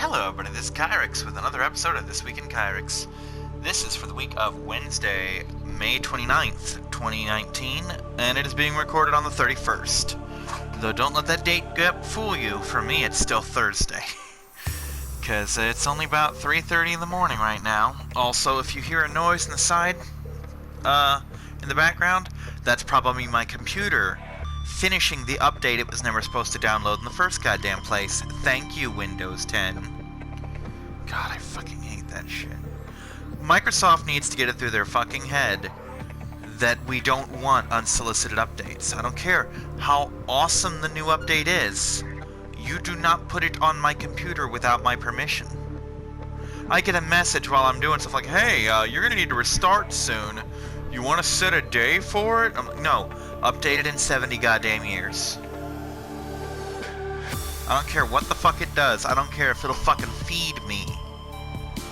Hello everybody, this is Kyrix with another episode of This Week in Kyrix. This is for the week of Wednesday, May 29th, 2019, and it is being recorded on the 31st. Though don't let that date fool you, for me it's still Thursday. Because it's only about 3:30 in the morning right now. Also, if you hear a noise in the side, in the background, that's probably my computer finishing the update it was never supposed to download in the first goddamn place. Thank you, Windows 10. God, I fucking hate that shit. Microsoft needs to get it through their fucking head that we don't want unsolicited updates. I don't care how awesome the new update is. You do not put it on my computer without my permission. I get a message while I'm doing stuff like, hey, you're gonna need to restart soon. You want to set a day for it? I'm like, no. Update it in 70 goddamn years. I don't care what the fuck it does. I don't care if it'll fucking feed me.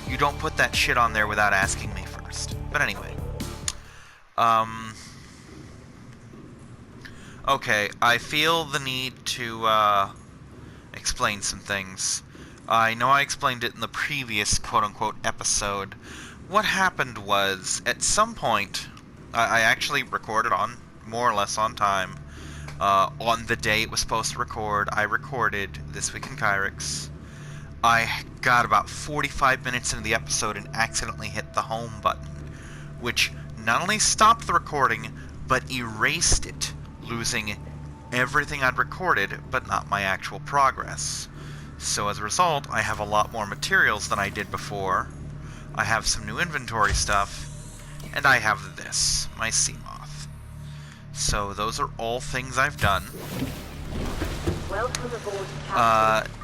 You don't put that shit on there without asking me first. But anyway. Okay, I feel the need to, explain some things. I know I explained it in the previous quote-unquote episode. What happened was, at some point, I actually recorded on, more or less on time, on the day it was supposed to record. I recorded This Week in Kyrix. I got about 45 minutes into the episode and accidentally hit the home button, which not only stopped the recording, but erased it, losing everything I'd recorded, but not my actual progress. So as a result, I have a lot more materials than I did before. I have some new inventory stuff, and I have this, my sea moth. So those are all things I've done. Welcome aboard,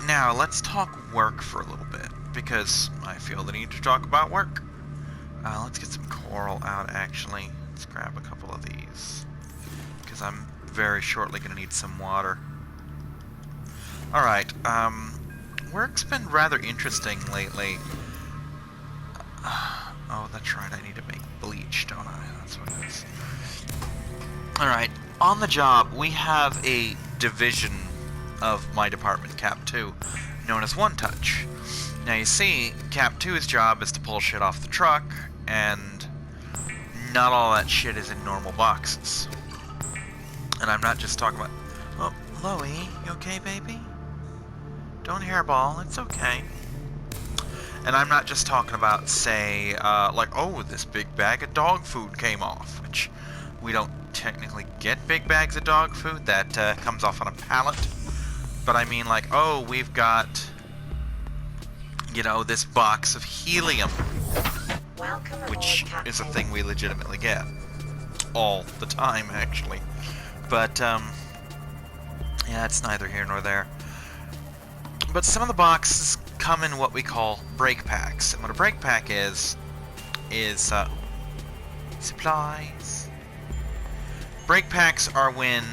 now let's talk work for a little bit, because I feel the need to talk about work. Let's get some coral out, actually. Let's grab a couple of these, because I'm very shortly going to need some water. Alright, work's been rather interesting lately. Oh, that's right, I need to make bleach, don't I? That's what it is. Alright, on the job, we have a division of my department, Cap 2, known as One Touch. Now you see, Cap 2's job is to pull shit off the truck, and not all that shit is in normal boxes. And I'm not just talking about... Oh, Chloe, you okay, baby? Don't hairball, it's okay. And I'm not just talking about, say, like, oh, this big bag of dog food came off, which we don't technically get big bags of dog food. That comes off on a pallet. But I mean, like, oh, we've got, you know, this box of helium, which is a thing we legitimately get. All the time, actually. But, yeah, it's neither here nor there. But some of the boxes come in what we call break packs. And what a break pack is supplies. Break packs are when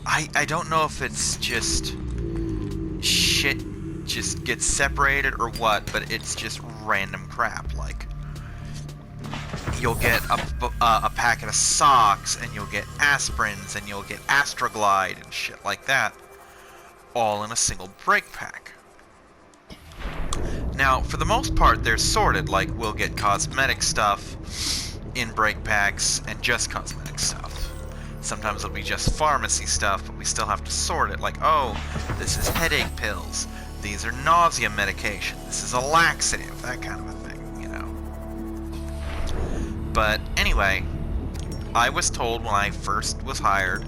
I don't know if it's just shit just gets separated or what, but it's just random crap. Like, you'll get a packet of socks, and you'll get aspirins, and you'll get Astroglide and shit like that, all in a single break pack. Now, for the most part, they're sorted. Like, we'll get cosmetic stuff in break packs and just cosmetic stuff. Sometimes it'll be just pharmacy stuff, but we still have to sort it. Like, oh, this is headache pills. These are nausea medication. This is a laxative. That kind of a thing, you know. But anyway, I was told when I first was hired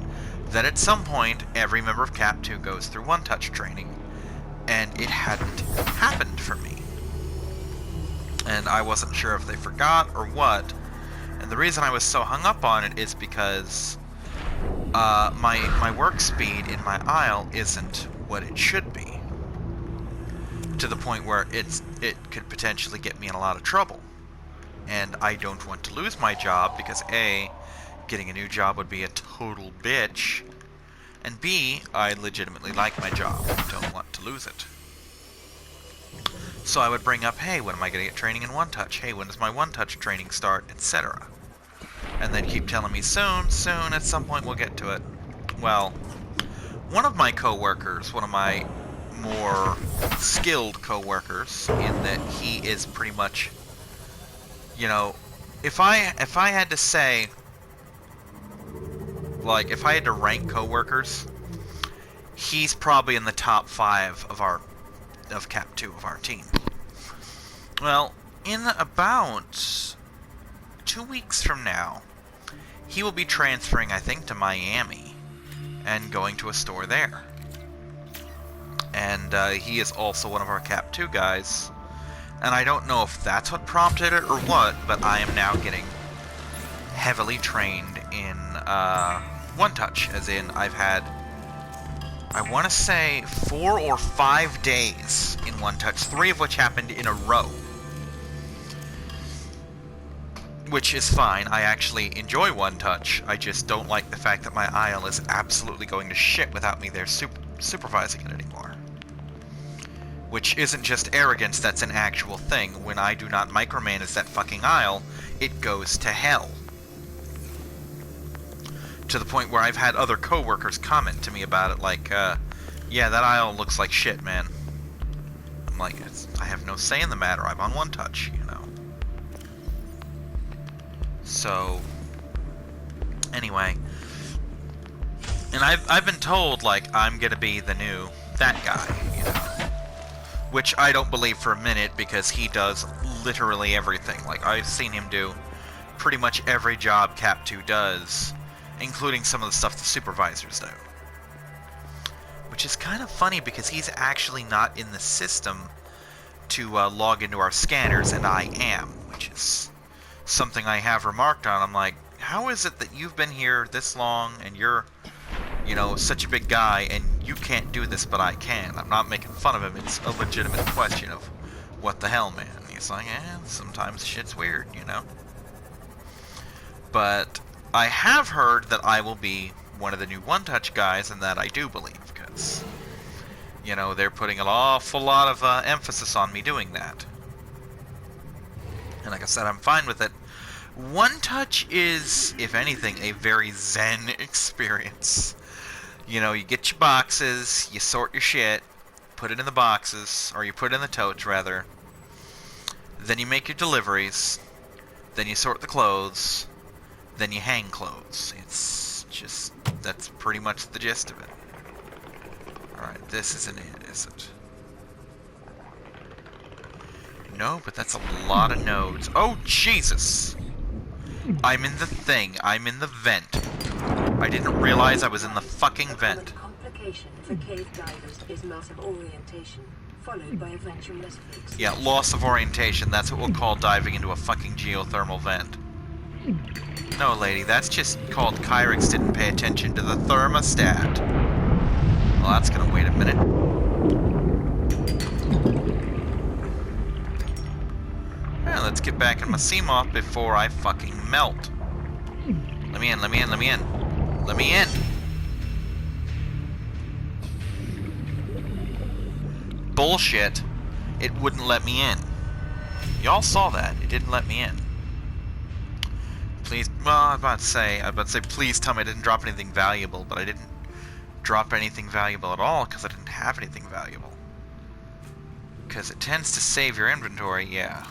that at some point, every member of Cap 2 goes through One Touch training. And it hadn't happened for me. And I wasn't sure if they forgot or what. And the reason I was so hung up on it is because my work speed in my aisle isn't what it should be. To the point where it could potentially get me in a lot of trouble. And I don't want to lose my job because A, getting a new job would be a total bitch. And B, I legitimately like my job and don't want to lose it. So I would bring up, hey, when am I going to get training in One Touch? Hey, when does my One Touch training start? Etc. And they'd keep telling me, soon, at some point we'll get to it. Well, one of my co-workers, one of my more skilled co-workers in that he is pretty much, you know, if I had to say, like, if I had to rank co-workers, he's probably in the top 5 of Cap 2 of our team. Well, in about 2 weeks from now, he will be transferring, I think, to Miami and going to a store there. And he is also one of our Cap 2 guys. And I don't know if that's what prompted it or what, but I am now getting heavily trained in One Touch. As in, I've had, I want to say, 4 or 5 days in One Touch, 3 of which happened in a row. Which is fine. I actually enjoy One Touch. I just don't like the fact that my IL is absolutely going to shit without me there supervising it anymore. Which isn't just arrogance, that's an actual thing. When I do not micromanage that fucking IL, it goes to hell. To the point where I've had other coworkers comment to me about it, like, yeah, that IL looks like shit, man. I'm like, I have no say in the matter. I'm on One Touch, you know. So, anyway, and I've been told, like, I'm gonna be the new that guy, you know, which I don't believe for a minute, because he does literally everything. Like, I've seen him do pretty much every job Cap 2 does, including some of the stuff the supervisors do, which is kind of funny because he's actually not in the system to log into our scanners, and I am, which is something I have remarked on. I'm like, how is it that you've been here this long and you're, you know, such a big guy and you can't do this but I can? I'm not making fun of him. It's a legitimate question of what the hell, man. He's like, sometimes shit's weird, you know? But I have heard that I will be one of the new One Touch guys, and that I do believe, because, you know, they're putting an awful lot of emphasis on me doing that. And like I said, I'm fine with it. One Touch is, if anything, a very zen experience. You know, you get your boxes, you sort your shit, put it in the boxes, or you put it in the totes, rather. Then you make your deliveries, then you sort the clothes, then you hang clothes. It's just, that's pretty much the gist of it. Alright, this isn't it, is it? No, but that's a lot of nodes. Oh, Jesus! I'm in the thing. I'm in the vent. I didn't realize I was in the fucking vent. The complication for cave divers is loss of orientation, followed by eventual loss of exhaustion. Yeah, loss of orientation. That's what we'll call diving into a fucking geothermal vent. No, lady, that's just called Kyrix didn't pay attention to the thermostat. Well, that's gonna wait a minute. Well, let's get back in my CMOP before I fucking melt. Let me in, let me in, let me in. Let me in! Bullshit. It wouldn't let me in. Y'all saw that. It didn't let me in. Please, well, I was about to say, please tell me I didn't drop anything valuable, but I didn't drop anything valuable at all because I didn't have anything valuable. Because it tends to save your inventory, yeah.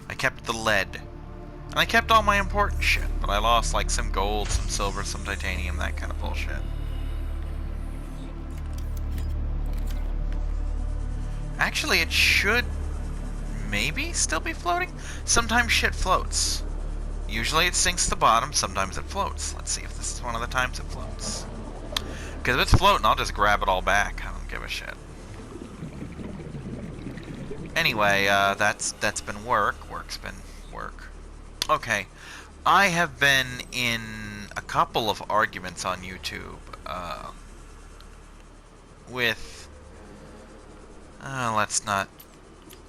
I kept the lead. And I kept all my important shit, but I lost like some gold, some silver, some titanium, that kind of bullshit. Actually, it should maybe still be floating? Sometimes shit floats. Usually it sinks to the bottom, sometimes it floats. Let's see if this is one of the times it floats. Because if it's floating, I'll just grab it all back. I don't give a shit. Anyway, that's been work. Work's been work. Okay. I have been in a couple of arguments on YouTube, with... let's not...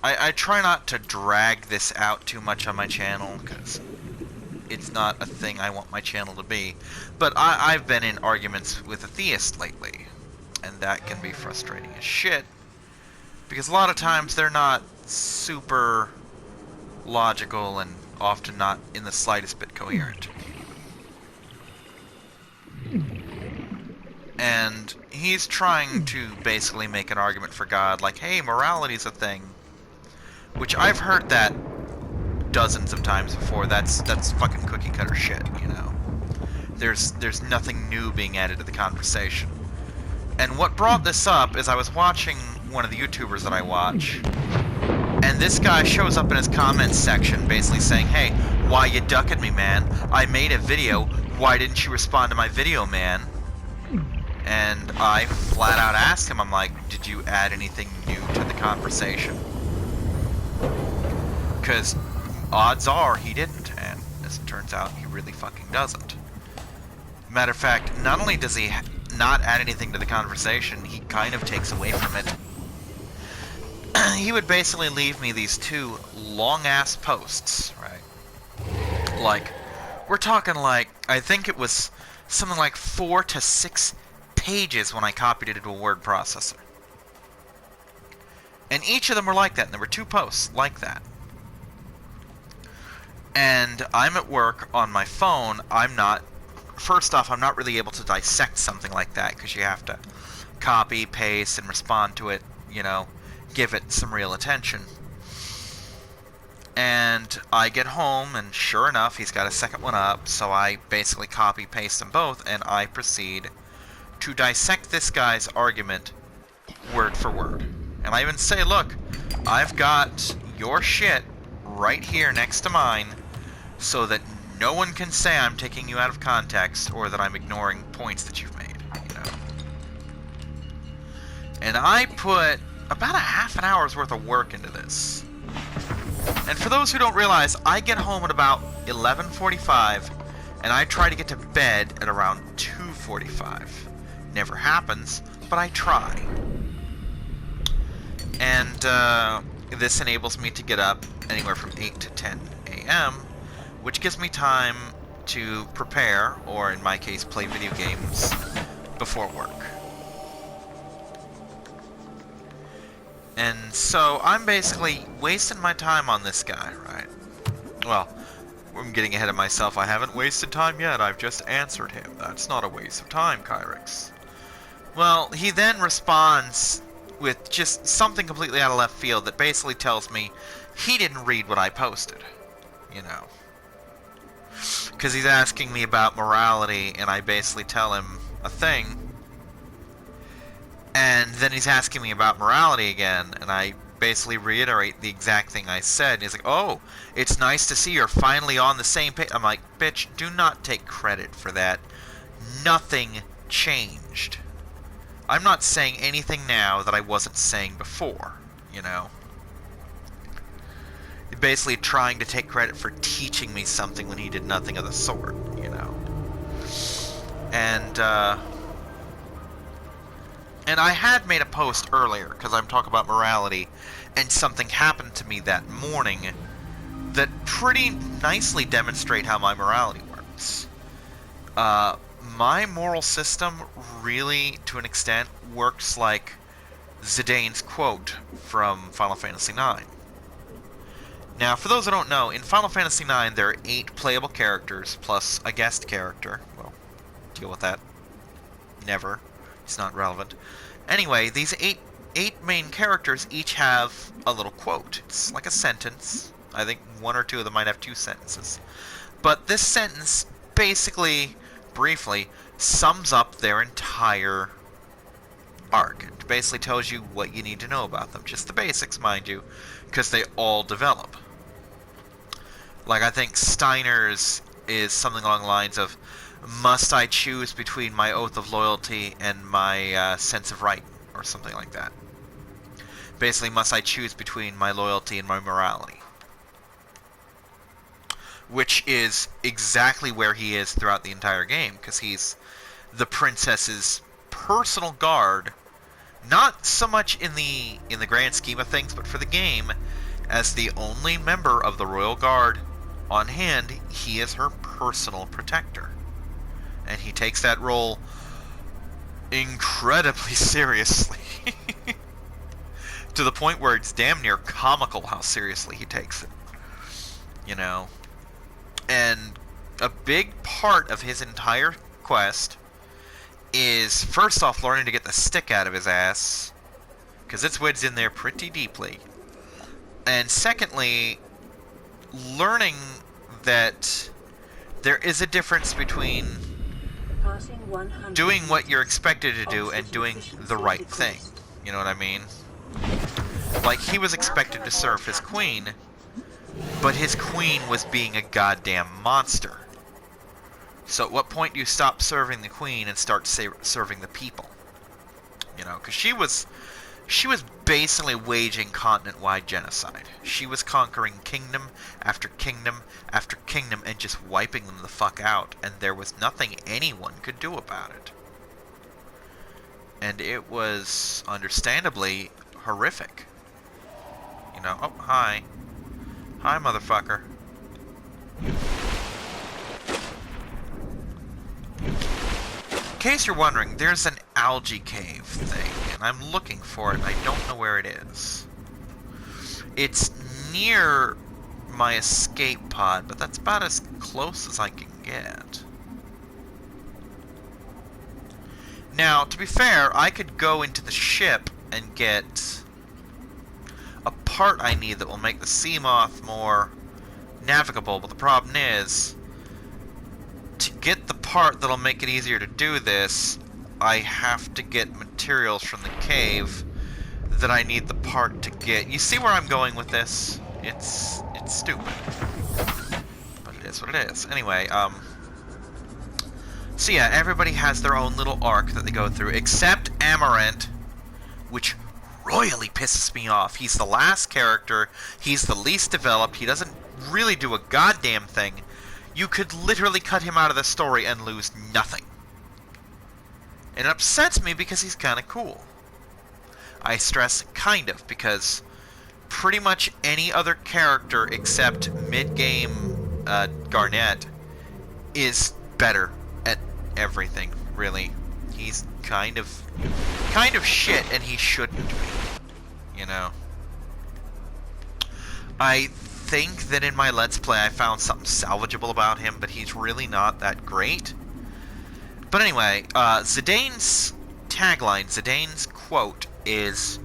I try not to drag this out too much on my channel, because it's not a thing I want my channel to be. But I've been in arguments with a theist lately, and that can be frustrating as shit, because a lot of times they're not super logical and often not in the slightest bit coherent. And he's trying to basically make an argument for God, like, hey, morality's a thing. Which I've heard that dozens of times before. That's fucking cookie cutter shit, you know. There's nothing new being added to the conversation. And what brought this up is I was watching one of the YouTubers that I watch, and this guy shows up in his comments section basically saying, hey, why you ducking me, man? I made a video. Why didn't you respond to my video, man? And I flat out asked him, I'm like, did you add anything new to the conversation? Because odds are he didn't, and as it turns out, he really fucking doesn't. Matter of fact, not only does he not add anything to the conversation, he kind of takes away from it. He would basically leave me these two long-ass posts, right? Like, we're talking like, I think it was something like 4 to 6 pages when I copied it into a word processor. And each of them were like that, and there were 2 posts like that. And I'm at work on my phone. First off, I'm not really able to dissect something like that, because you have to copy, paste, and respond to it, you know, give it some real attention. And I get home, and sure enough, he's got a second one up, so I basically copy, paste them both, and I proceed to dissect this guy's argument word for word. And I even say, look, I've got your shit right here next to mine, so that no one can say I'm taking you out of context or that I'm ignoring points that you've made, you know. And I put about a half an hour's worth of work into this. And for those who don't realize, I get home at about 11:45, and I try to get to bed at around 2:45. Never happens, but I try. And this enables me to get up anywhere from 8 to 10 a.m., which gives me time to prepare, or in my case, play video games before work. And so I'm basically wasting my time on this guy, right? Well, I'm getting ahead of myself. I haven't wasted time yet. I've just answered him. That's not a waste of time, Kyrix. Well, he then responds with just something completely out of left field that basically tells me he didn't read what I posted, you know. Because he's asking me about morality, and I basically tell him a thing. And then he's asking me about morality again, and I basically reiterate the exact thing I said. And he's like, oh, it's nice to see you're finally on the same page. I'm like, bitch, do not take credit for that. Nothing changed. I'm not saying anything now that I wasn't saying before, you know. Basically trying to take credit for teaching me something when he did nothing of the sort, you know. And I had made a post earlier, because I'm talking about morality, and something happened to me that morning that pretty nicely demonstrate how my morality works. My moral system really, to an extent, works like Zidane's quote from Final Fantasy IX. Now, for those who don't know, in Final Fantasy IX, there are 8 playable characters, plus a guest character. Well, deal with that. Never. It's not relevant. Anyway, these eight main characters each have a little quote. It's like a sentence. I think 1 or 2 of them might have 2 sentences. But this sentence basically, briefly, sums up their entire arc. It basically tells you what you need to know about them. Just the basics, mind you, because they all develop. Like, I think Steiner's is something along the lines of, must I choose between my oath of loyalty and my sense of right, or something like that. Basically, must I choose between my loyalty and my morality. Which is exactly where he is throughout the entire game, because he's the princess's personal guard, not so much in the grand scheme of things, but for the game, as the only member of the royal guard on hand, he is her personal protector. And he takes that role incredibly seriously. To the point where it's damn near comical how seriously he takes it. You know? And a big part of his entire quest is, first off, learning to get the stick out of his ass, because it's wedged in there pretty deeply. And secondly, learning that there is a difference between doing what you're expected to do and doing the right thing. You know what I mean? Like, he was expected to serve his queen, but his queen was being a goddamn monster. So at what point do you stop serving the queen and start serving the people? You know, because she was basically waging continent-wide genocide. She was conquering kingdom after kingdom after kingdom and just wiping them the fuck out, and there was nothing anyone could do about it. And it was understandably horrific. You know, oh, hi. Hi, motherfucker. In case you're wondering, there's an algae cave thing, and I'm looking for it, and I don't know where it is. It's near my escape pod, but that's about as close as I can get. Now, to be fair, I could go into the ship and get a part I need that will make the Seamoth more navigable, but the problem is, to get the part that'll make it easier to do this, I have to get materials from the cave that I need the part to get. You see where I'm going with this? It's stupid. But it is what it is. Anyway, so yeah, everybody has their own little arc that they go through, except Amaranth, which royally pisses me off. He's the last character, he's the least developed, he doesn't really do a goddamn thing. You could literally cut him out of the story and lose nothing. It upsets me because he's kind of cool. I stress kind of, because pretty much any other character except mid-game Garnet is better at everything, really. He's kind of shit, and he shouldn't be, you know. I think that in my Let's Play I found something salvageable about him, but he's really not that great. But anyway, Zidane's tagline, Zidane's quote is,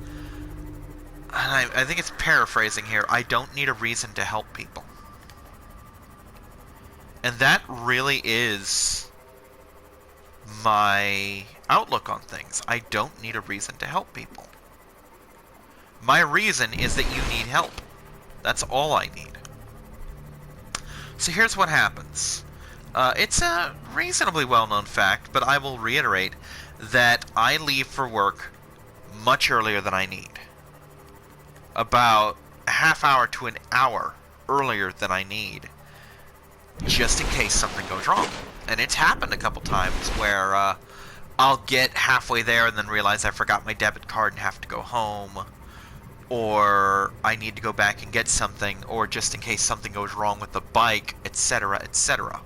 and I think it's paraphrasing here, I don't need a reason to help people. And that really is my outlook on things. I don't need a reason to help people. My reason is that you need help. That's all I need. So here's what happens. It's a reasonably well-known fact, but I will reiterate that I leave for work much earlier than I need. About a half hour to an hour earlier than I need, just in case something goes wrong. And it's happened a couple times where I'll get halfway there and then realize I forgot my debit card and have to go home, or I need to go back and get something, or just in case something goes wrong with the bike, etc., etc.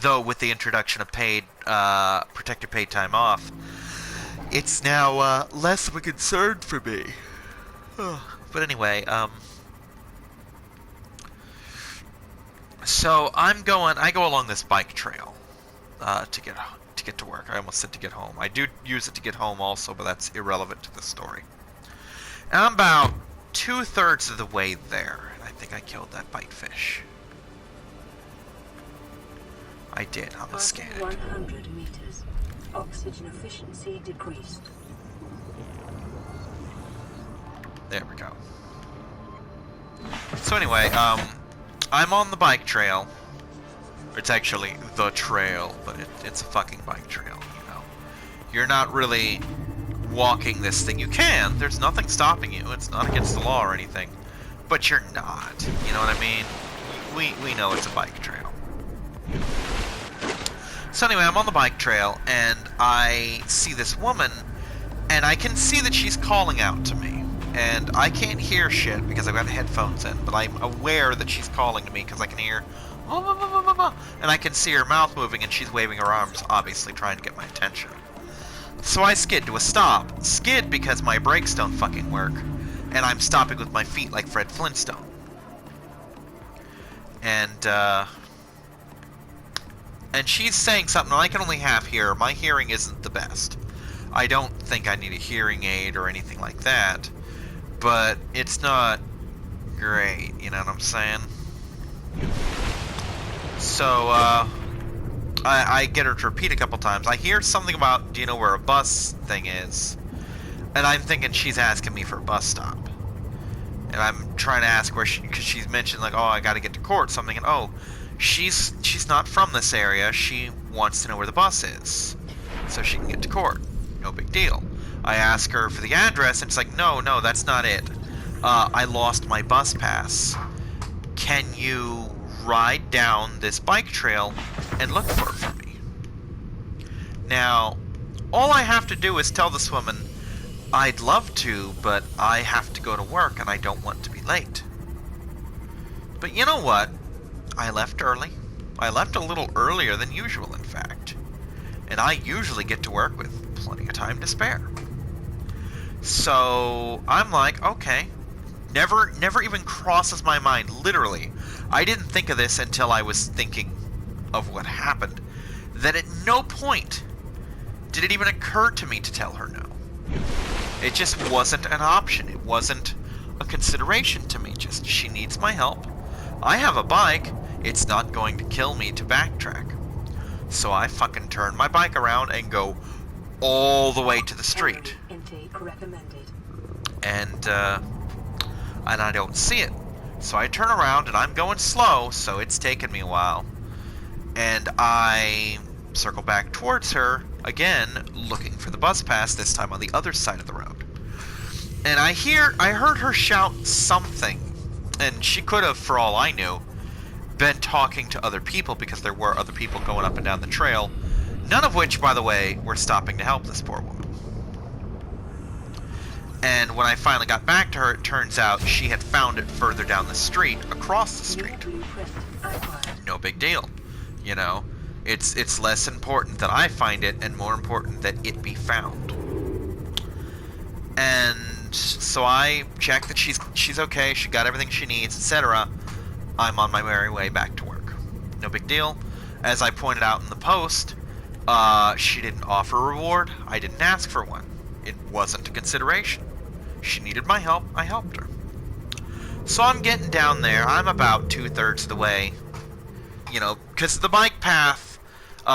Though with the introduction of paid, protected paid time off, it's now less of a concern for me. But anyway, so I go along this bike trail to get to work. I almost said to get home. I do use it to get home also, but that's irrelevant to the story. And I'm about 2/3 of the way there. I think I killed that bitefish. I did on the scan. 100 meters. Oxygen efficiency decreased. There we go. So anyway, I'm on the bike trail. It's actually the trail, but it's a fucking bike trail, you know. You're not really walking this thing. You can. There's nothing stopping you. It's not against the law or anything. But you're not. You know what I mean? We know it's a bike trail. So anyway, I'm on the bike trail, and I see this woman, and I can see that she's calling out to me. And I can't hear shit because I've got headphones in, but I'm aware that she's calling to me because I can hear, and I can see her mouth moving, and she's waving her arms, obviously trying to get my attention. So I skid to a stop. Skid because my brakes don't fucking work, and I'm stopping with my feet like Fred Flintstone. And, And she's saying something I can only half hear. My hearing isn't the best. I don't think I need a hearing aid or anything like that. But it's not great, you know what I'm saying? So, I get her to repeat a couple times. I hear something about, do you know where a bus thing is? And I'm thinking she's asking me for a bus stop. And I'm trying to ask where because she's mentioned, like, oh, I gotta get to court. So I'm thinking, oh, she's not from this area. She wants to know where the bus is so she can get to court. No big deal. I ask her for the address, and it's like, no, that's not it. I lost my bus pass. Can you ride down this bike trail and look for it for me? Now, all I have to do is tell this woman, I'd love to, but I have to go to work and I don't want to be late. But you know what? I left early. I left a little earlier than usual, in fact. And I usually get to work with plenty of time to spare. So I'm like, okay. Never even crosses my mind, literally. I didn't think of this until I was thinking of what happened. That at no point did it even occur to me to tell her no. It just wasn't an option. It wasn't a consideration to me. Just, she needs my help. I have a bike. It's not going to kill me to backtrack. So I fucking turn my bike around and go all the way to the street. Intake recommended. And I don't see it. So I turn around and I'm going slow, so it's taken me a while. And I circle back towards her, again, looking for the bus pass, this time on the other side of the road. And I heard her shout something, and she could have, for all I knew, been talking to other people because there were other people going up and down the trail, none of which, by the way, were stopping to help this poor woman. And when I finally got back to her, it turns out she had found it further down the street, across the street. No big deal, you know. It's less important that I find it and more important that it be found. And so I check that she's okay, she got everything she needs, etc. I'm on my merry way back to work. No big deal. As I pointed out in the post, she didn't offer a reward. I didn't ask for one. It wasn't a consideration. She needed my help. I helped her. So I'm getting down there. I'm about 2/3 of the way. You know, because the bike path,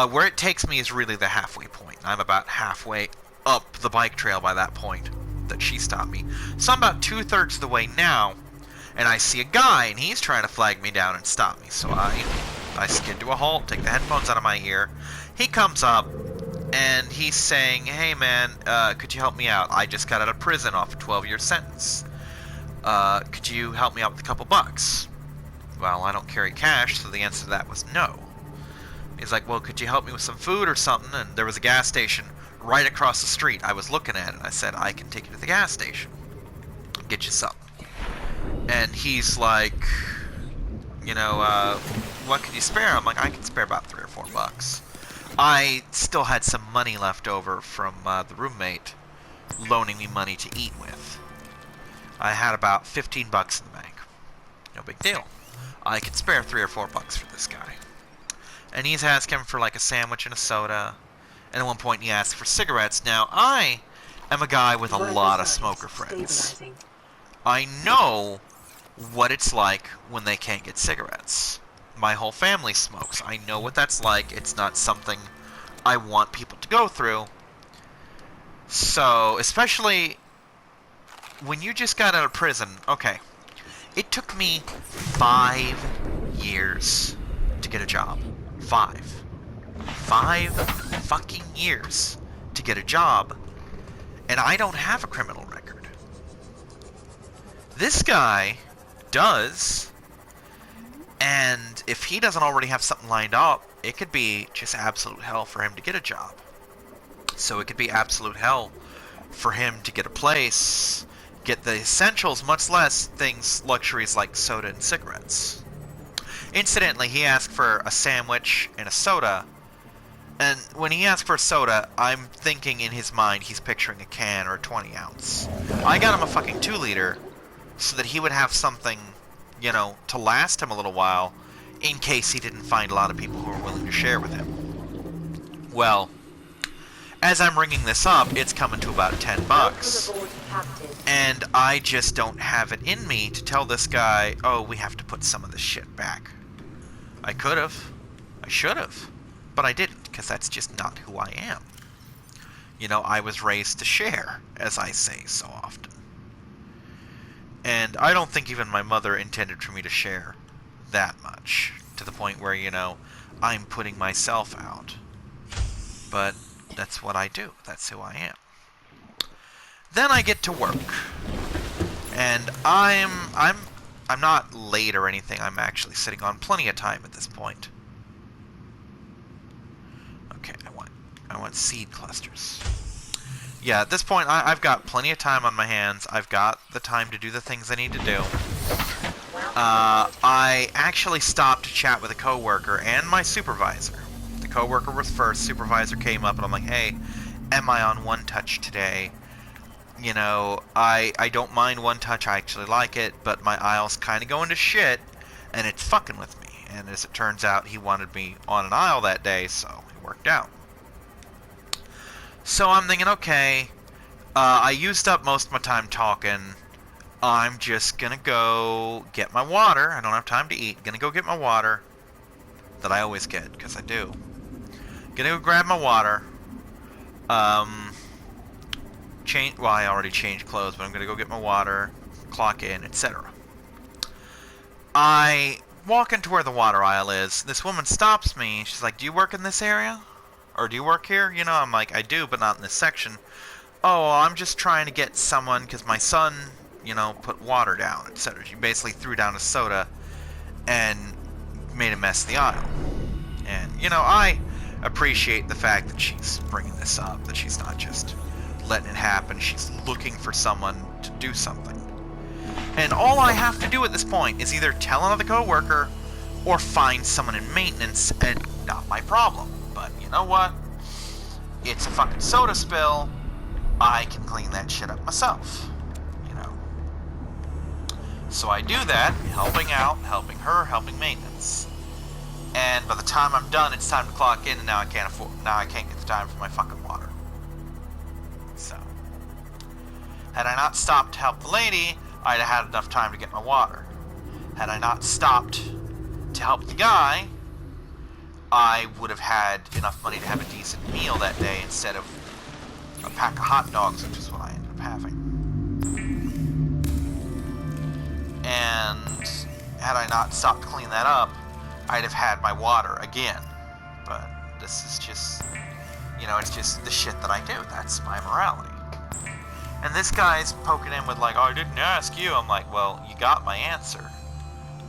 where it takes me is really the halfway point. I'm about halfway up the bike trail by that point that she stopped me. So I'm about 2/3 of the way now, and I see a guy, and he's trying to flag me down and stop me. So I skid to a halt, take the headphones out of my ear. He comes up, and he's saying, hey man, could you help me out? I just got out of prison off a 12-year sentence. Could you help me out with a couple bucks? Well, I don't carry cash, so the answer to that was no. He's like, well, could you help me with some food or something? And there was a gas station right across the street. I was looking at it, and I said, I can take you to the gas station. Get you something. And he's like, you know, what can you spare? I'm like, I can spare about $3 or $4. I still had some money left over from the roommate loaning me money to eat with. I had about $15 in the bank. No big deal. I could spare $3 or $4 for this guy. And he's asking for like a sandwich and a soda. And at one point he asked for cigarettes. Now, I am a guy with a lot of smoker friends. I know what it's like when they can't get cigarettes. My whole family smokes. I know what that's like. It's not something I want people to go through. So, especially when you just got out of prison. Okay, it took me 5 years to get a job. 5 fucking years to get a job, and I don't have a criminal record. This guy does. And if he doesn't already have something lined up, it could be just absolute hell for him to get a job. So it could be absolute hell for him to get a place, get the essentials, much less things, luxuries like soda and cigarettes. Incidentally, he asked for a sandwich and a soda. And when he asked for a soda, I'm thinking in his mind he's picturing a can or a 20 ounce. I got him a fucking 2-liter so that he would have something, you know, to last him a little while in case he didn't find a lot of people who were willing to share with him. Well, as I'm ringing this up, it's coming to about $10. And I just don't have it in me to tell this guy, oh, we have to put some of this shit back. I could have. I should have. But I didn't, because that's just not who I am. You know, I was raised to share, as I say so often. And I don't think even my mother intended for me to share that much. To the point where, you know, I'm putting myself out. But that's what I do. That's who I am. Then I get to work. And I'm not late or anything. I'm actually sitting on plenty of time at this point. Okay, I want seed clusters. Yeah, at this point, I've got plenty of time on my hands. I've got the time to do the things I need to do. I actually stopped to chat with a coworker and my supervisor. The coworker was first. Supervisor came up, and I'm like, hey, am I on One Touch today? You know, I don't mind One Touch. I actually like it, but my aisle's kind of going to shit, and it's fucking with me. And as it turns out, he wanted me on an aisle that day, so it worked out. So I'm thinking, okay, I used up most of my time talking. I'm just gonna go get my water. I don't have time to eat. Gonna go get my water. That I always get, because I do. Gonna go grab my water. Well, I already changed clothes, but I'm gonna go get my water, clock in, etc. I walk into where the water aisle is. This woman stops me. She's like, do you work in this area? Or do you work here? You know, I'm like, I do, but not in this section. Oh, well, I'm just trying to get someone, because my son, you know, put water down, etc. She basically threw down a soda and made a mess of the aisle. And, you know, I appreciate the fact that she's bringing this up, that she's not just letting it happen. She's looking for someone to do something. And all I have to do at this point is either tell another coworker or find someone in maintenance, and not my problem. But you know what? It's a fucking soda spill. I can clean that shit up myself. You know. So I do that, helping out, helping her, helping maintenance. And by the time I'm done, it's time to clock in, and now I can't get the time for my fucking water. So, had I not stopped to help the lady, I'd have had enough time to get my water. Had I not stopped to help the guy, I would have had enough money to have a decent meal that day instead of a pack of hot dogs, which is what I ended up having. And had I not stopped to clean that up, I'd have had my water again. But this is just, you know, it's just the shit that I do. That's my morality. And this guy's poking in with like, oh, I didn't ask you. I'm like, well, you got my answer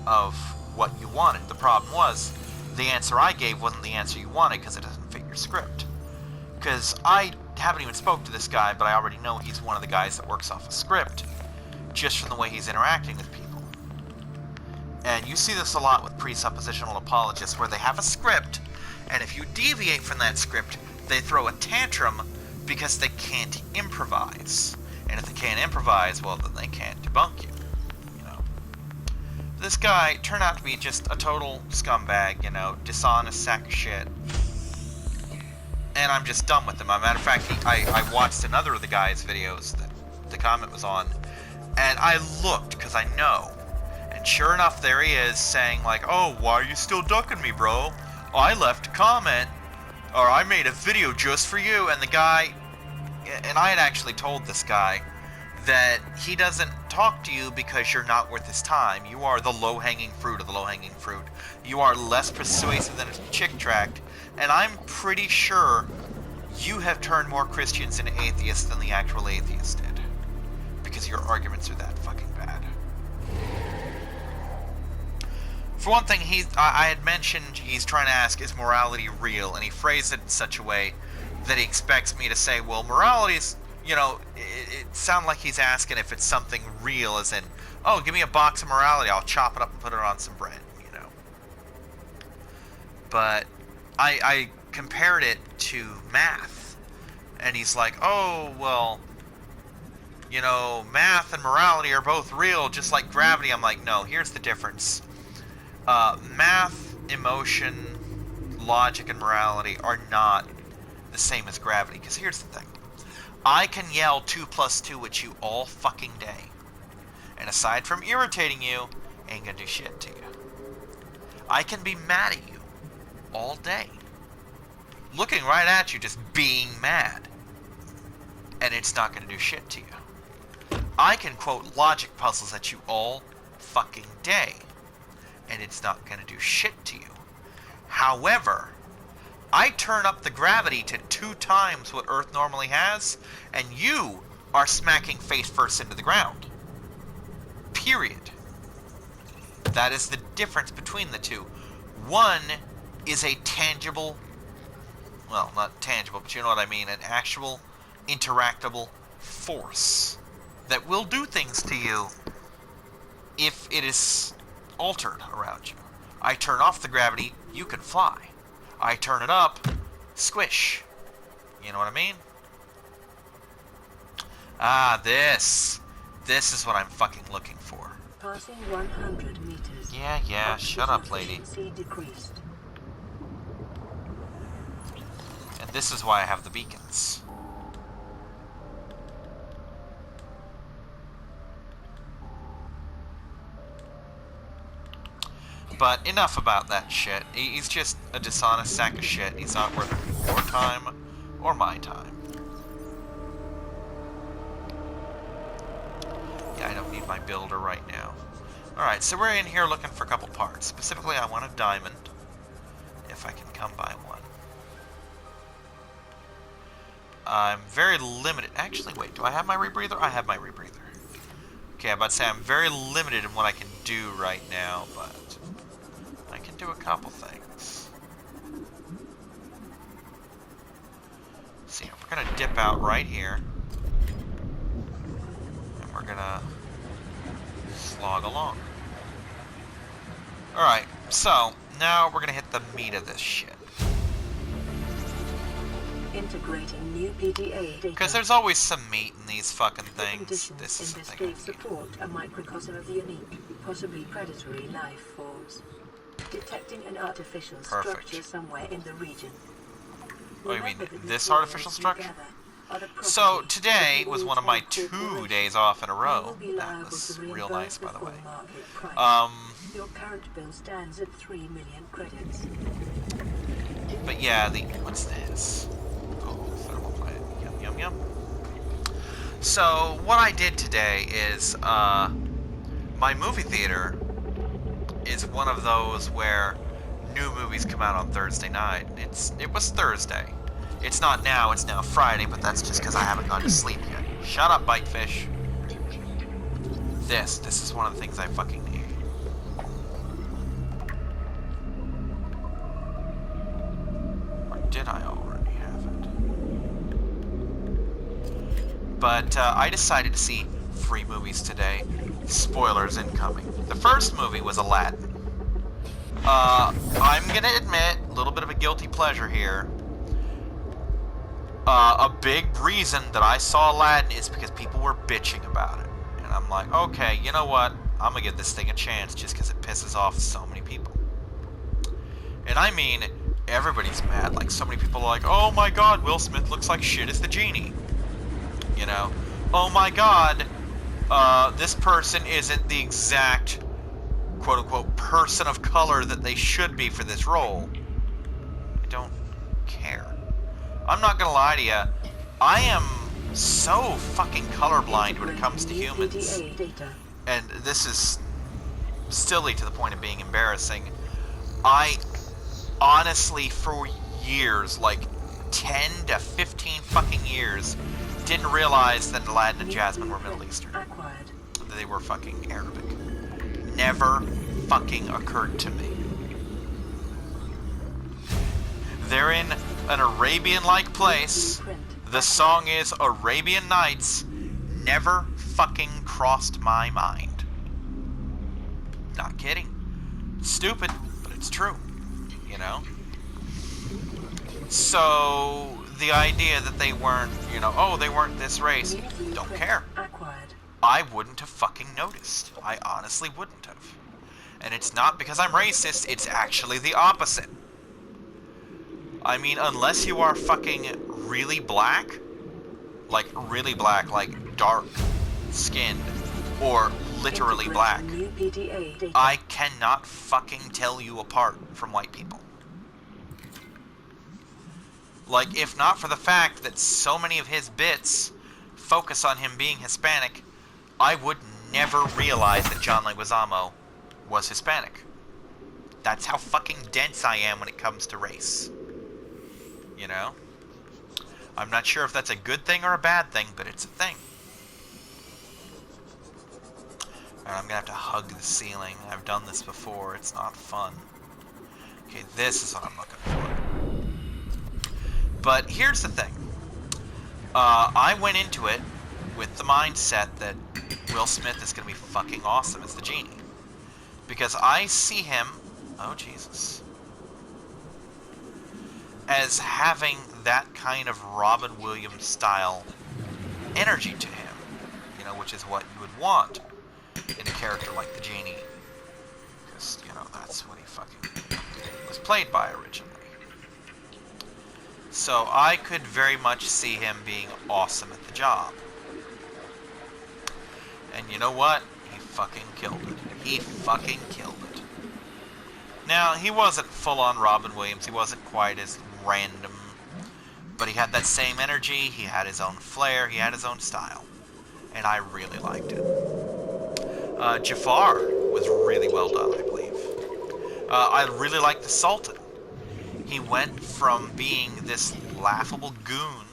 of what you wanted. The problem was, the answer I gave wasn't the answer you wanted because it doesn't fit your script. Because I haven't even spoke to this guy, but I already know he's one of the guys that works off a script, just from the way he's interacting with people. And you see this a lot with presuppositional apologists, where they have a script, and if you deviate from that script, they throw a tantrum because they can't improvise. And if they can't improvise, well, then they can't debunk you. You know. This guy turned out to be just a total scumbag, you know, dishonest sack of shit. And I'm just done with him. As a matter of fact, I watched another of the guy's videos that the comment was on, and I looked, because I know. And sure enough, there he is saying like, oh, why are you still ducking me, bro? I left a comment, or I made a video just for you. And the guy, and I had actually told this guy that he doesn't talk to you because you're not worth his time. You are the low-hanging fruit of the low-hanging fruit. You are less persuasive than a chick tract, and I'm pretty sure you have turned more Christians into atheists than the actual atheist did. Because your arguments are that fucking bad. For one thing, I had mentioned he's trying to ask, is morality real? And he phrased it in such a way that he expects me to say, well, morality is, you know, it sounds like he's asking if it's something real, as in, oh, give me a box of morality, I'll chop it up and put it on some bread, you know. But I compared it to math, and he's like, oh, well, you know, math and morality are both real, just like gravity. I'm like, no, here's the difference. Math, emotion, logic, and morality are not the same as gravity. Because here's the thing. I can yell 2 plus 2 at you all fucking day. And aside from irritating you, ain't gonna do shit to you. I can be mad at you all day. Looking right at you, just being mad. And it's not gonna do shit to you. I can quote logic puzzles at you all fucking day. And it's not gonna do shit to you. However, I turn up the gravity to 2 times what Earth normally has, and you are smacking face first into the ground. Period. That is the difference between the two. One is a tangible, well, not tangible, but you know what I mean, an actual interactable force that will do things to you if it is altered around you. I turn off the gravity, you can fly. I turn it up, squish. You know what I mean? Ah, this is what I'm fucking looking for. Passing 100 meters. Yeah, shut up, lady. Decreased. And this is why I have the beacons. But enough about that shit. He's just a dishonest sack of shit. He's not worth your time or my time. Yeah, I don't need my builder right now. Alright, so we're in here looking for a couple parts. Specifically, I want a diamond. If I can come by one. I'm very limited. Actually, wait, do I have my rebreather? I have my rebreather. Okay, I'm about to say I'm very limited in what I can do right now, but I can do a couple things. See, we're gonna dip out right here. And we're gonna slog along. Alright, so now we're gonna hit the meat of this shit. Integrating new PDA data. Because there's always some meat in these fucking things. Conditions This is the thing I investigate need. support a microcosm of unique, possibly predatory life forms. Detecting an artificial Perfect. structure somewhere in the region. Oh, you mean Remember that this the artificial materials structure? together are the property So today of the was one of my All-Time 2 Corporation. days off in a You row. will be That liable was to real reimburse nice, by the full way. market price. Your current bill stands at 3 million credits. But yeah, what's this? Oh, thermal plant. Yum, yum, yum. So, what I did today is, my movie theater is one of those where new movies come out on Thursday night. It was Thursday. It's not now, it's now Friday, but that's just because I haven't gone to sleep yet. Shut up, Bitefish. This is one of the things I fucking need. Or did I already have it? But I decided to see 3 movies today. Spoilers incoming. The first movie was Aladdin. I'm gonna admit, a little bit of a guilty pleasure here. A big reason that I saw Aladdin is because people were bitching about it. And I'm like, okay, you know what? I'm gonna give this thing a chance just because it pisses off so many people. And I mean, everybody's mad. Like, so many people are like, oh my god, Will Smith looks like shit as the genie. You know? Oh my god, this person isn't the exact quote-unquote person of color that they should be for this role. I don't care. I'm not gonna lie to you. I am so fucking colorblind when it comes to humans. And this is silly to the point of being embarrassing. I honestly, for years, like 10 to 15 fucking years, didn't realize that Aladdin and Jasmine were Middle Eastern. That they were fucking Arabic. Never fucking occurred to me. They're in an Arabian-like place. The song is Arabian Nights. Never fucking crossed my mind. Not kidding. Stupid, but it's true. You know? So, the idea that they weren't, you know, oh, they weren't this race, don't care. I wouldn't have fucking noticed. I honestly wouldn't have. And it's not because I'm racist, it's actually the opposite. I mean, unless you are fucking really black, like dark skinned, or literally black, I cannot fucking tell you apart from white people. Like, if not for the fact that so many of his bits focus on him being Hispanic, I would never realize that John Leguizamo was Hispanic. That's how fucking dense I am when it comes to race. You know? I'm not sure if that's a good thing or a bad thing, but it's a thing. And I'm gonna have to hug the ceiling. I've done this before. It's not fun. Okay, this is what I'm looking for. But here's the thing. I went into it with the mindset that Will Smith is gonna be fucking awesome as the genie. Because I see him... Oh, Jesus. As having that kind of Robin Williams style energy to him, you know, which is what you would want in a character like the Genie, because, you know, that's what he fucking was played by originally. So I could very much see him being awesome at the job. And you know what? He fucking killed it. He fucking killed it. Now, he wasn't full-on Robin Williams, he wasn't quite as random, but he had that same energy, he had his own flair, he had his own style, and I really liked it. Jafar was really well done, I believe. I really liked the Sultan. He went from being this laughable goon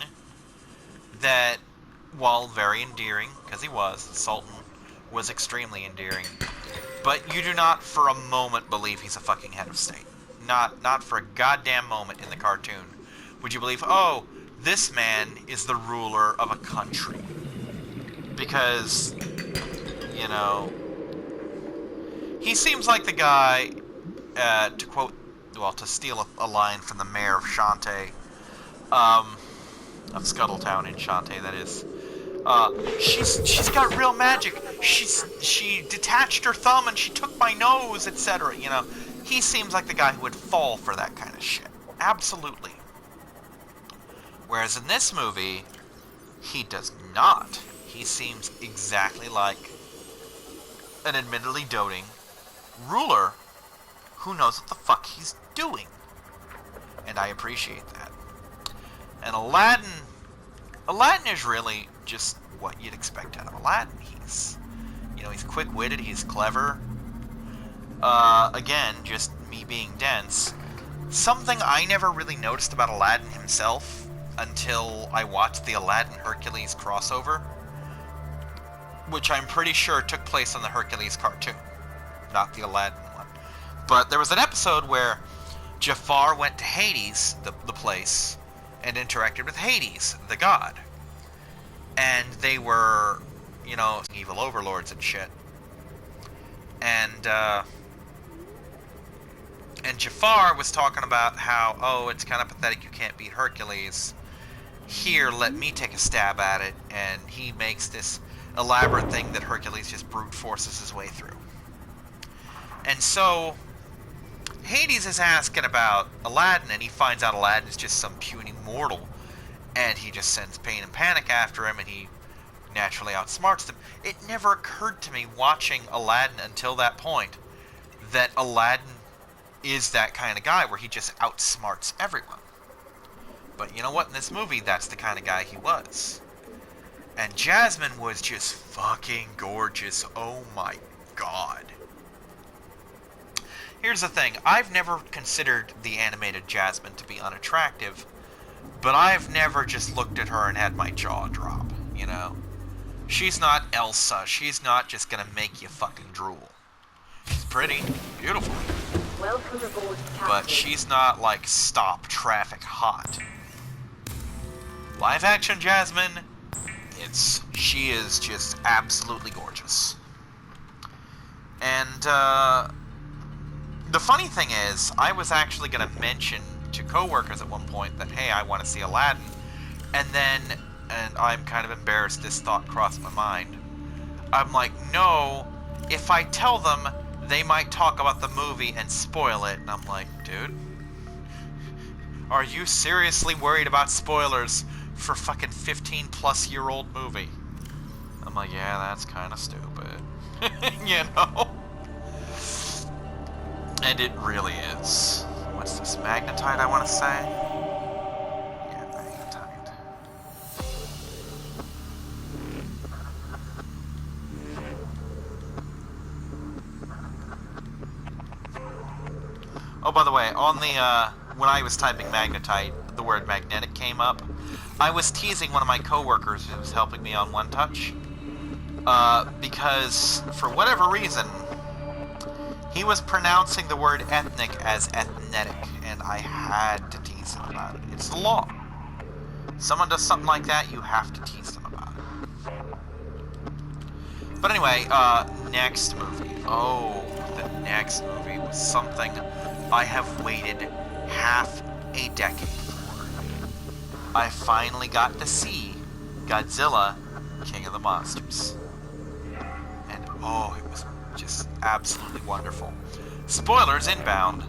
that, while very endearing, because he was, the Sultan was extremely endearing, but you do not for a moment believe he's a fucking head of state. Not for a goddamn moment in the cartoon would you believe, oh, this man is the ruler of a country. Because, you know, he seems like the guy, to quote, well, to steal a line from the mayor of Shantae, of Scuttletown in Shantae, that is. She's got real magic. She detached her thumb and she took my nose, etc. You know, he seems like the guy who would fall for that kind of shit. Absolutely. Whereas in this movie, he does not. He seems exactly like an admittedly doting ruler who knows what the fuck he's doing. And I appreciate that. And Aladdin is really just what you'd expect out of Aladdin. He's, you know, he's quick-witted, he's clever. Again, just me being dense. Something I never really noticed about Aladdin himself until I watched the Aladdin Hercules crossover, which I'm pretty sure took place on the Hercules cartoon, not the Aladdin one. But there was an episode where Jafar went to Hades, the place, and interacted with Hades, the god. And they were, you know, evil overlords and shit. And Jafar was talking about how, oh, it's kind of pathetic you can't beat Hercules. Here, let me take a stab at it. And he makes this elaborate thing that Hercules just brute forces his way through. And so Hades is asking about Aladdin, and he finds out Aladdin is just some puny mortal. And he just sends Pain and Panic after him, and he naturally outsmarts them. It never occurred to me watching Aladdin until that point that Aladdin is that kind of guy where he just outsmarts everyone. But you know what? In this movie, that's the kind of guy he was. And Jasmine was just fucking gorgeous. Oh my god. Here's the thing. I've never considered the animated Jasmine to be unattractive, but I've never just looked at her and had my jaw drop, you know? She's not Elsa. She's not just gonna make you fucking drool. She's pretty, beautiful. Welcome aboard, Captain. But she's not like stop traffic hot. Live action Jasmine, she is just absolutely gorgeous. And the funny thing is, I was actually gonna mention to coworkers at one point that, hey, I want to see Aladdin, and I'm kind of embarrassed this thought crossed my mind. I'm like, no, if I tell them they might talk about the movie and spoil it, and I'm like, dude, are you seriously worried about spoilers for fucking 15-plus-year-old movie? I'm like, yeah, that's kind of stupid. You know? And it really is. What's this, magnetite, I want to say? Yeah, magnetite. Oh, by the way, on the, when I was typing magnetite, the word magnetic came up. I was teasing one of my coworkers who was helping me on One Touch, because, for whatever reason, he was pronouncing the word ethnic as ethnetic, and I had to tease him about it. It's the law. Someone does something like that, you have to tease them about it. But anyway, next movie. Oh, the next movie was something I have waited half a decade for. I finally got to see Godzilla, King of the Monsters. And oh, it was just absolutely wonderful. Spoilers inbound.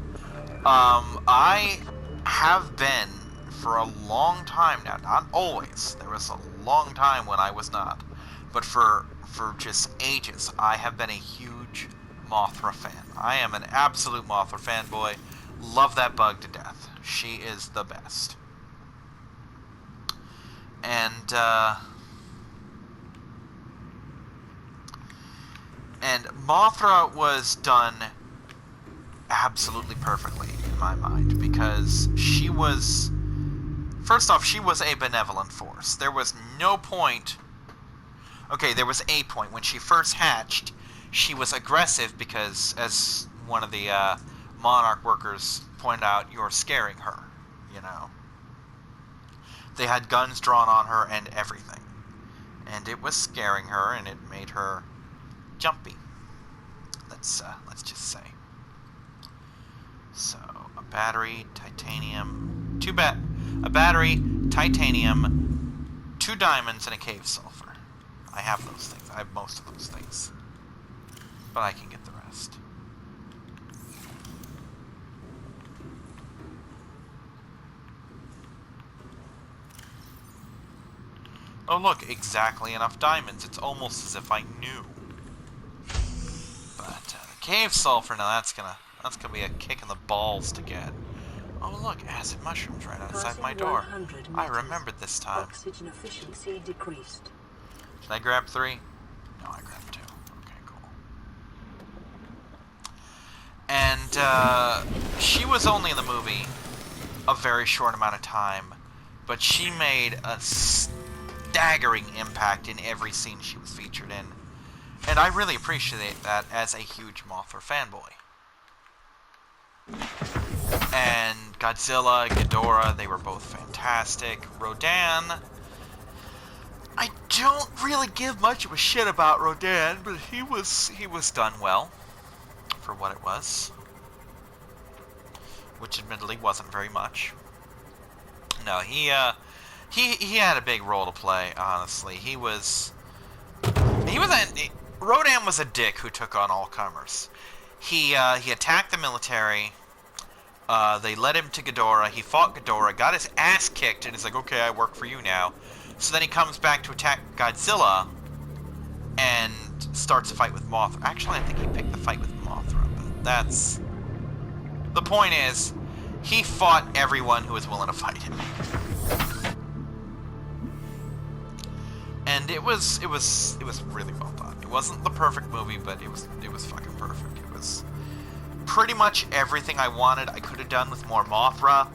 I have been for a long time now, not always. There was a long time when I was not. But for just ages, I have been a huge Mothra fan. I am an absolute Mothra fanboy. Love that bug to death. She is the best. And Mothra was done absolutely perfectly in my mind, because she was, first off, she was a benevolent force. There was no point, okay, there was a point when she first hatched. She was aggressive because, as one of the Monarch workers pointed out, you're scaring her, you know. They had guns drawn on her and everything. And it was scaring her, and it made her jumpy. Let's just say. So, a battery, titanium, a battery, titanium, 2 diamonds, and a cave sulfur. I have those things. I have most of those things. But I can get the rest. Oh look, exactly enough diamonds. It's almost as if I knew. But the cave sulfur, now that's gonna be a kick in the balls to get. Oh look, acid mushrooms right outside my door. I remembered this time. Oxygen efficiency decreased. Should I grab 3? No, I grabbed 2. Okay, cool. And she was only in the movie a very short amount of time, but she made a staggering impact in every scene she was featured in. And I really appreciate that as a huge Mothra fanboy. And Godzilla, Ghidorah, they were both fantastic. Rodan, I don't really give much of a shit about Rodan, but he was done well for what it was, which admittedly wasn't very much. No, he had a big role to play. Honestly, Rodan was a dick who took on all comers. He attacked the military. They led him to Ghidorah. He fought Ghidorah, got his ass kicked, and he's like, okay, I work for you now. So then he comes back to attack Godzilla and starts a fight with Mothra. Actually, I think he picked the fight with Mothra, but that's... The point is, he fought everyone who was willing to fight him. And it was really well done. It wasn't the perfect movie, but it was fucking perfect. It was pretty much everything I wanted. I could have done with more Mothra.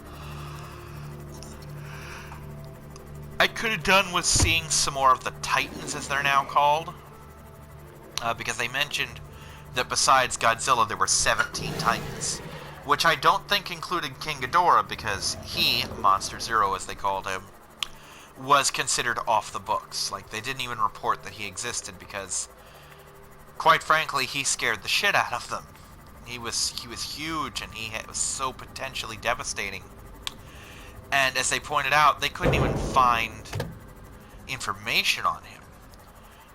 I could have done with seeing some more of the Titans, as they're now called. Because they mentioned that besides Godzilla, there were 17 Titans. Which I don't think included King Ghidorah, because he, Monster Zero as they called him, was considered off the books. Like, they didn't even report that he existed, because, quite frankly, he scared the shit out of them. He was huge, and he was so potentially devastating. And as they pointed out, they couldn't even find information on him.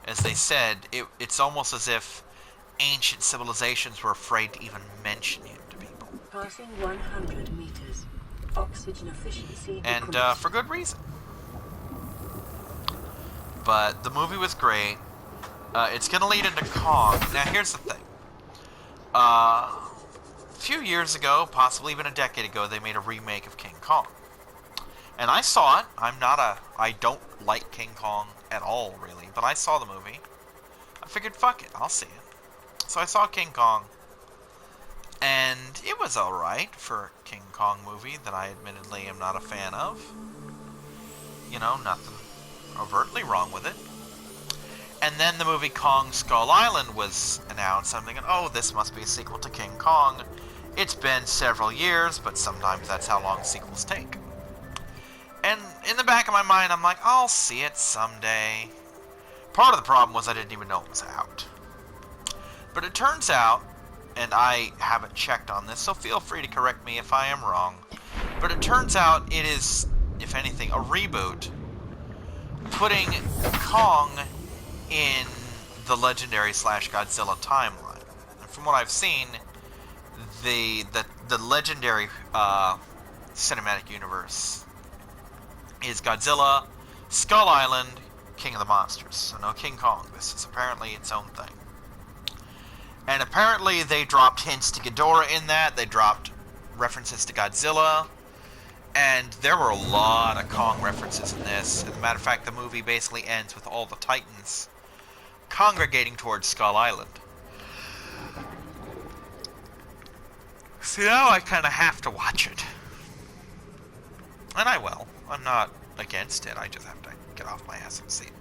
As they said, it's almost as if ancient civilizations were afraid to even mention him to people. Passing 100 meters. Oxygen efficiency And decreased. for good reason. But the movie was great. It's going to lead into Kong. Now, here's the thing. A few years ago, possibly even a decade ago, they made a remake of King Kong. And I saw it. I don't like King Kong at all, really. But I saw the movie. I figured, fuck it, I'll see it. So I saw King Kong. And it was alright for a King Kong movie that I admittedly am not a fan of. You know, nothing overtly wrong with it. And then the movie Kong Skull Island was announced. I'm thinking, oh, this must be a sequel to King Kong. It's been several years, but sometimes that's how long sequels take. And in the back of my mind, I'm like, I'll see it someday. Part of the problem was I didn't even know it was out. But it turns out, and I haven't checked on this, so feel free to correct me if I am wrong, but it turns out it is, if anything, a reboot, putting Kong in the legendary / Godzilla timeline. And from what I've seen, the legendary cinematic universe is Godzilla, Skull Island, King of the Monsters. So no King Kong. This is apparently its own thing. And apparently they dropped hints to Ghidorah in that. They dropped references to Godzilla. And there were a lot of Kong references in this. As a matter of fact, the movie basically ends with all the Titans congregating towards Skull Island. So now I kind of have to watch it. And I will. I'm not against it. I just have to get off my ass and see it.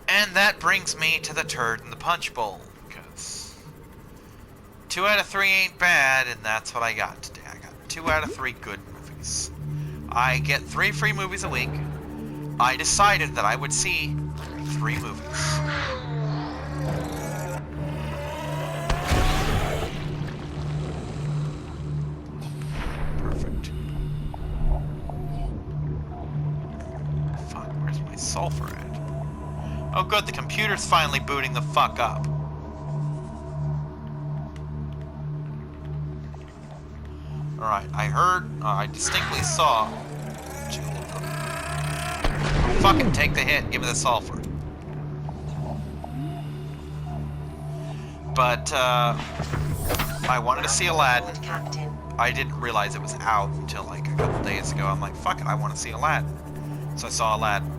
And that brings me to the turd in the punch bowl. Because 2 out of 3 ain't bad, and that's what I got today. I got 2 out of 3 good movies. I get 3 free movies a week. I decided that I would see 3 movies. Perfect. Fuck, where's my sulfur at? Oh good, the computer's finally booting the fuck up. Alright, I distinctly saw... Fucking take the hit, give me the sulfur. But, I wanted to see Aladdin. I didn't realize it was out until like a couple days ago. I'm like, fuck it, I want to see Aladdin. So I saw Aladdin.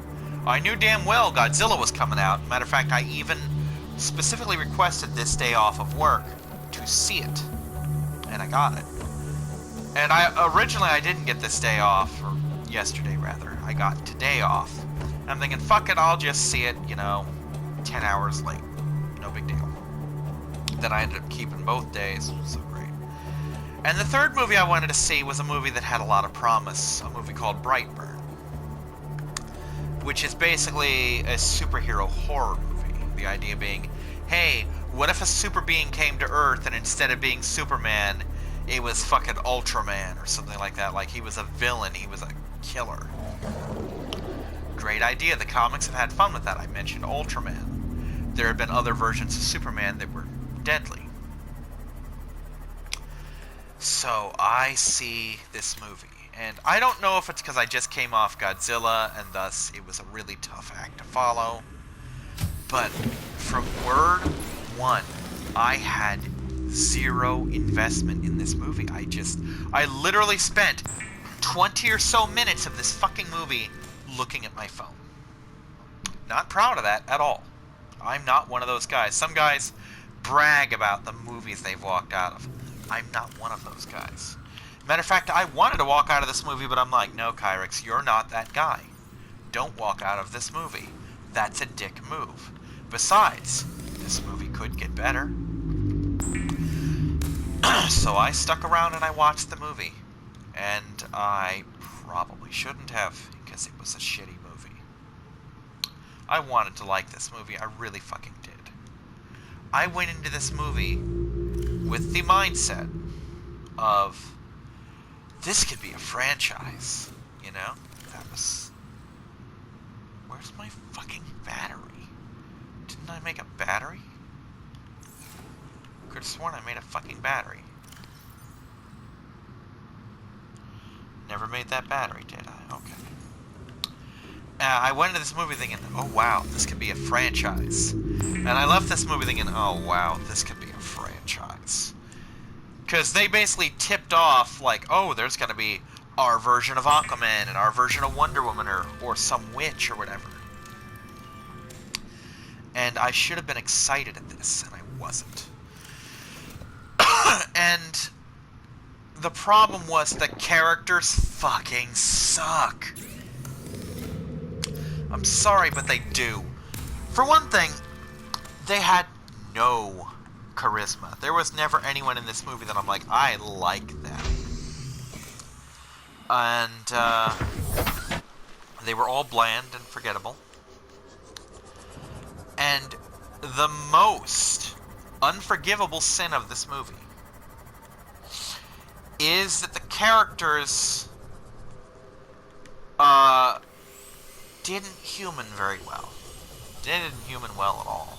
I knew damn well Godzilla was coming out. Matter of fact, I even specifically requested this day off of work to see it. And I got it. And originally I didn't get this day off, or yesterday rather. I got today off. And I'm thinking, fuck it, I'll just see it, 10 hours late. No big deal. Then I ended up keeping both days. It was so great. And the third movie I wanted to see was a movie that had a lot of promise. A movie called Brightburn. Which is basically a superhero horror movie. The idea being, hey, what if a super being came to Earth and instead of being Superman, it was fucking Ultraman or something like that. Like he was a villain, he was a killer. Great idea. The comics have had fun with that. I mentioned Ultraman. There have been other versions of Superman that were deadly. So I see this movie. And I don't know if it's because I just came off Godzilla, and thus it was a really tough act to follow. But from word one, I had zero investment in this movie. I literally spent 20 or so minutes of this fucking movie looking at my phone. Not proud of that at all. I'm not one of those guys. Some guys brag about the movies they've walked out of. I'm not one of those guys. Matter of fact, I wanted to walk out of this movie, but I'm like, no, Kyrix, you're not that guy. Don't walk out of this movie. That's a dick move. Besides, this movie could get better. So I stuck around and I watched the movie. And I probably shouldn't have, because it was a shitty movie. I wanted to like this movie. I really fucking did. I went into this movie with the mindset of, this could be a franchise, That was... Where's my fucking battery? Didn't I make a battery? could've sworn I made a fucking battery. Never made that battery, did I? Okay. I went into this movie thinking, oh wow, this could be a franchise. And I left this movie thinking, oh wow, this could be a franchise. Because they basically tipped off, like, oh, there's gonna be our version of Aquaman and our version of Wonder Woman or some witch or whatever. And I should have been excited at this, and I wasn't. And the problem was the characters fucking suck. I'm sorry, but they do. For one thing, they had no charisma. There was never anyone in this movie that I'm like, I like them. And, they were all bland and forgettable. And the most unforgivable sin of this movie is that the characters didn't human very well. Didn't human well at all.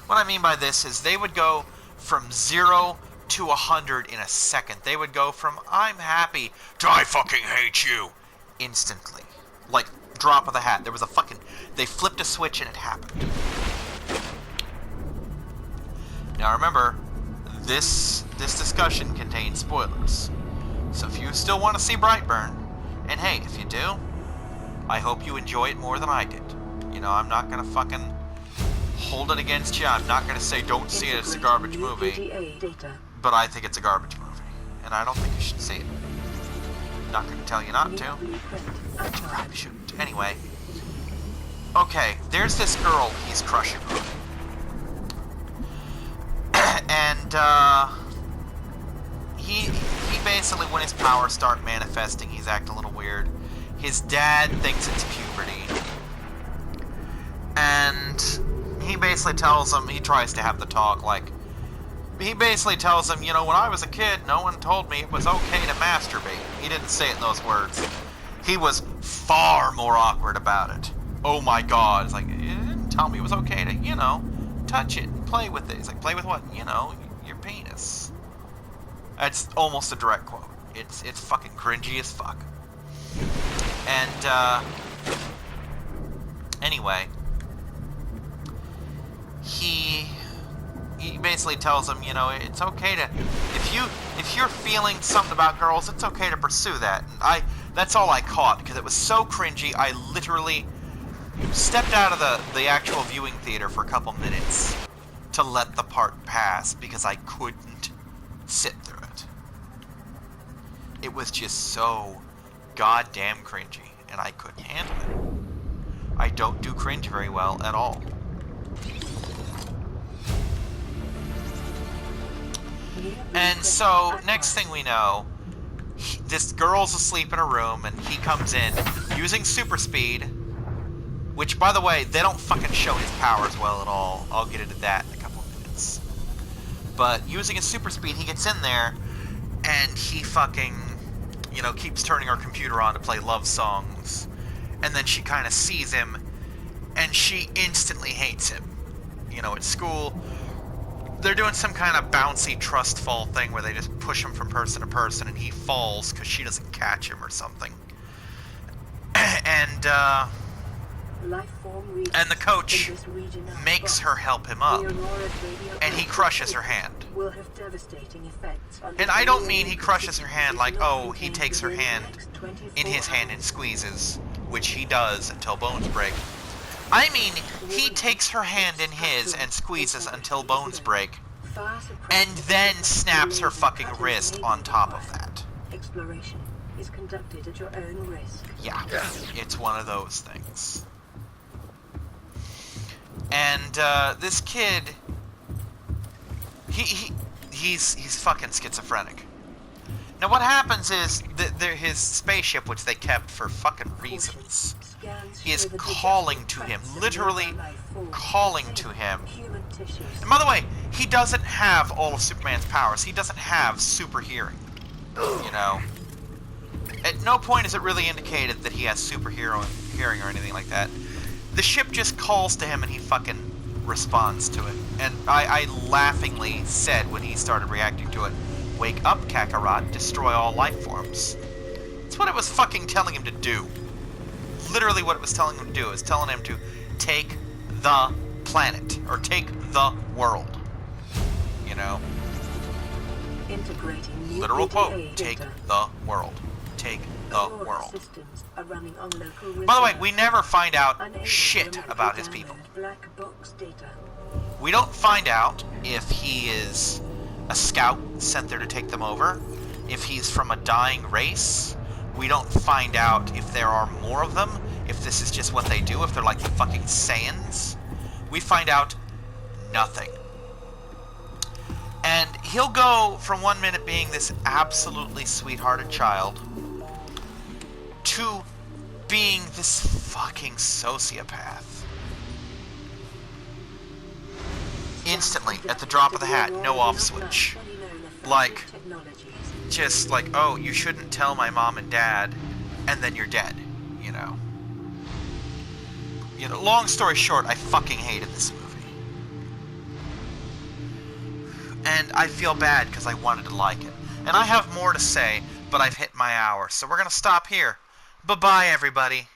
What I mean by this is they would go from 0 to 100 in a second. They would go from I'm happy to I fucking hate you instantly. Like, drop of the hat. There was a fucking... They flipped a switch and it happened. Now remember, this discussion contains spoilers. So if you still want to see Brightburn, and hey, if you do, I hope you enjoy it more than I did. You know, I'm not gonna fucking hold it against you. I'm not gonna say don't see it, it's a garbage movie. But I think it's a garbage movie. And I don't think you should see it. I'm not gonna tell you not to. But you probably shouldn't. Anyway. Okay, there's this girl he's crushing on. And, he basically, when his powers start manifesting, he's acting a little weird. His dad thinks it's puberty. And he basically tells him, he tries to have the talk, like, he basically tells him, you know, when I was a kid, no one told me it was okay to masturbate. He didn't say it in those words. He was far more awkward about it. Oh my god. It's like, you didn't tell me it was okay to, you know, touch it and play with it. He's like, play with what? You know, your penis. That's almost a direct quote. It's fucking cringy as fuck. And, anyway, he basically tells him, you know, it's okay to, if you're feeling something about girls, it's okay to pursue that. And that's all I caught, because it was so cringy, I literally stepped out of the actual viewing theater for a couple minutes to let the part pass, because I couldn't sit through it. It was just so goddamn cringy, and I couldn't handle it. I don't do cringe very well at all. And so, next thing we know, this girl's asleep in a room, and he comes in using super speed, which, by the way, they don't fucking show his powers well at all. I'll get into that in a couple of minutes. But using his super speed, he gets in there, and he fucking, you know, keeps turning her computer on to play love songs. And then she kind of sees him, and she instantly hates him. You know, at school, they're doing some kind of bouncy trust fall thing where they just push him from person to person, and he falls because she doesn't catch him or something. And the coach makes her help him up, and he crushes her hand. And I don't mean he crushes her hand like, oh, he takes her hand in his hand and squeezes, which he does until bones break. I mean, he takes her hand in his and squeezes until bones break, and then snaps her fucking wrist on top of that. Exploration is conducted at your own risk. Yeah, it's one of those things. And this kid, he's fucking schizophrenic. Now what happens is his spaceship, which they kept for fucking reasons, is calling to him, literally calling to him. And by the way, he doesn't have all of Superman's powers. He doesn't have super hearing, you know. At no point is it really indicated that he has super hearing or anything like that. The ship just calls to him and he fucking responds to it. And I laughingly said when he started reacting to it, "Wake up, Kakarot, destroy all life forms." That's what it was fucking telling him to do. Literally what it was telling him to do. It was telling him to take the planet, or take the world. You know? Integrating Literal new quote, PDA take data. the world. Take the Aurora world. systems are running on local By the way, reserve. we never find out Unable to shit remotely about his people. download black box data. We don't find out if he is a scout sent there to take them over, if he's from a dying race. We don't find out if there are more of them, if this is just what they do, if they're like the fucking Saiyans. We find out nothing. And he'll go from 1 minute being this absolutely sweethearted child to being this fucking sociopath. Instantly, at the drop of the hat, no off switch. Like, just like, oh, you shouldn't tell my mom and dad, and then you're dead, you know. You know, long story short, I fucking hated this movie. And I feel bad because I wanted to like it. And I have more to say, but I've hit my hour, so we're gonna stop here. Bye-bye, everybody.